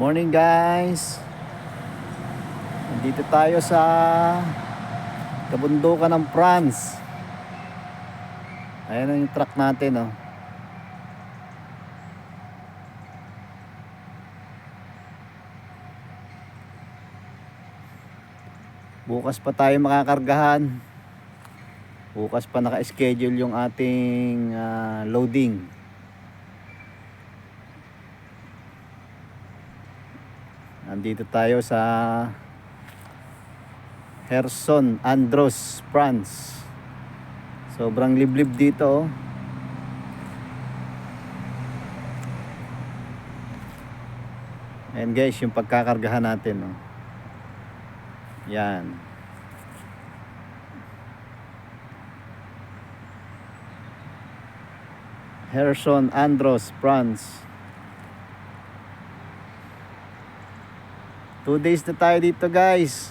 Morning guys. Nandito tayo sa kabundukan ng France. Ayan ang yung truck natin, oh. Bukas pa tayo makakargahan. Bukas pa naka-schedule yung ating loading. Nandito tayo sa Herson, Andros, France. Sobrang liblib dito, oh. Ayan guys, yung pagkakargahan natin, oh. Yan. Herson, Andros, France. 2 days na tayo dito guys.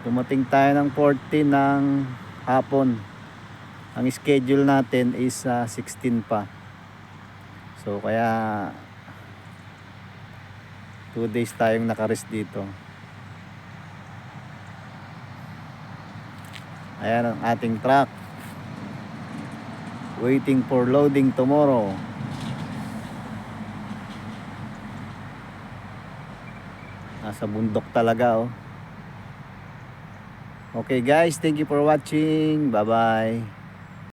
Dumating tayo ng 14 ng hapon. Ang schedule natin is 16 pa. So kaya 2 days tayong nakarest dito. Ayan ang ating truck. Waiting for loading tomorrow. Nasa bundok talaga, oh. Okay guys, thank you for watching. Bye bye.